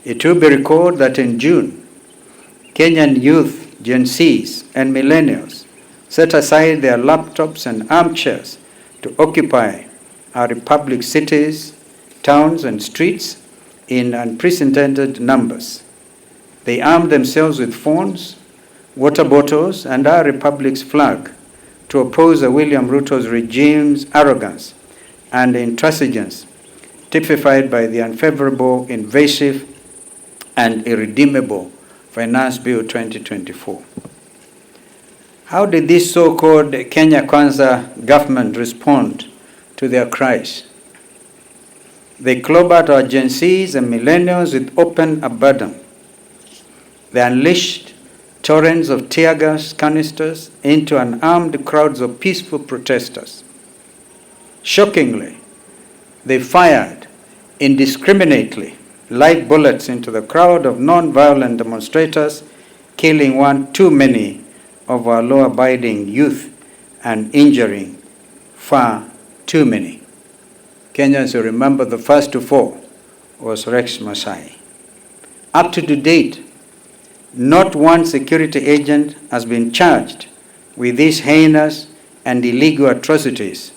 It will be recalled that in June, Kenyan youth, Gen Zs, and millennials set aside their laptops and armchairs to occupy our republic's cities, towns, and streets in unprecedented numbers. They armed themselves with phones, water bottles, and our republic's flag to oppose the William Ruto's regime's arrogance and intransigence, typified by the unfavorable, invasive, and irredeemable Finance Bill 2024. How did this so-called Kenya Kwanza government respond to their cries? They clobbered our Gen Zs and millennials with open abandon. They unleashed torrents of tear gas canisters into unarmed crowds of peaceful protesters. Shockingly, they fired indiscriminately live bullets into the crowd of non-violent demonstrators, killing one too many of our law-abiding youth and injuring far too many. Kenyans who remember the first to fall was Rex Masai. Up to date, not one security agent has been charged with these heinous and illegal atrocities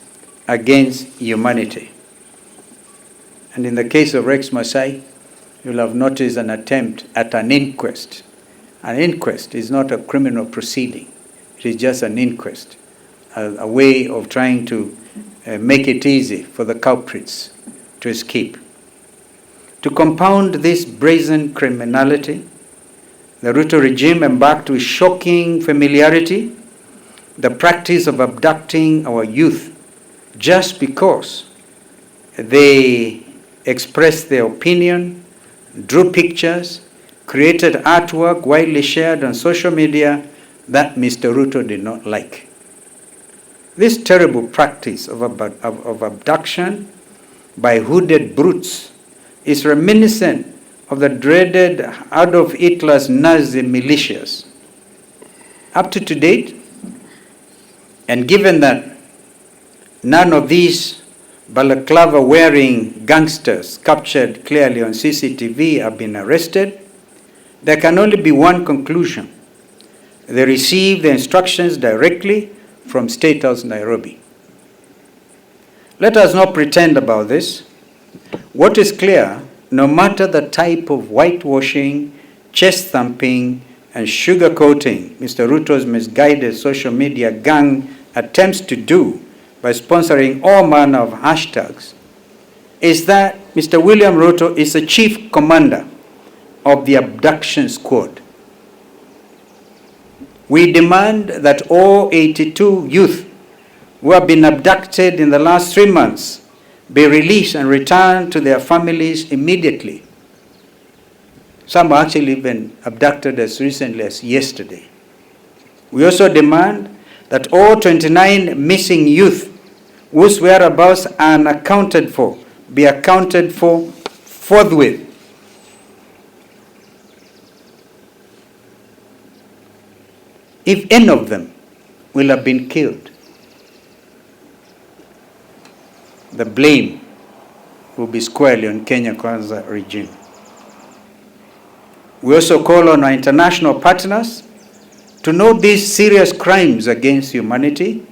against humanity. And in the case of Rex Masai, you'll have noticed an attempt at an inquest. An inquest is not a criminal proceeding. It is just an inquest, a way of trying to make it easy for the culprits to escape. To compound this brazen criminality, the Ruto regime embarked with shocking familiarity the practice of abducting our youth just because they expressed their opinion, drew pictures, created artwork widely shared on social media that Mr. Ruto did not like. This terrible practice of abduction by hooded brutes is reminiscent of the dreaded Adolf Hitler's Nazi militias. Up to date, and given that none of these balaclava-wearing gangsters captured clearly on CCTV have been arrested, there can only be one conclusion. They received the instructions directly from State House Nairobi. Let us not pretend about this. What is clear, no matter the type of whitewashing, chest-thumping, and sugarcoating Mr. Ruto's misguided social media gang attempts to do by sponsoring all manner of hashtags, is that Mr. William Ruto is the chief commander of the abduction squad. We demand that all 82 youth who have been abducted in the last 3 months be released and returned to their families immediately. Some have actually been abducted as recently as yesterday. We also demand that all 29 missing youth whose whereabouts are unaccounted for be accounted for forthwith. If any of them will have been killed, the blame will be squarely on Kenya Kwanza regime. We also call on our international partners to note these serious crimes against humanity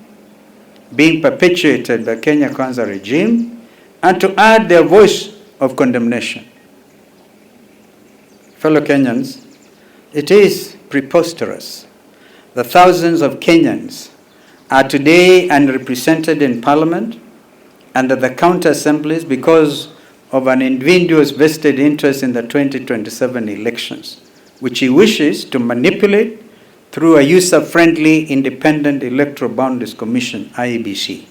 being perpetuated by Kenya Kwanza regime and to add their voice of condemnation. Fellow Kenyans, it is preposterous that thousands of Kenyans are today unrepresented in Parliament and at the county assemblies because of an individual's vested interest in the 2027 elections, which he wishes to manipulate through a user-friendly Independent Electoral Boundaries Commission, IEBC.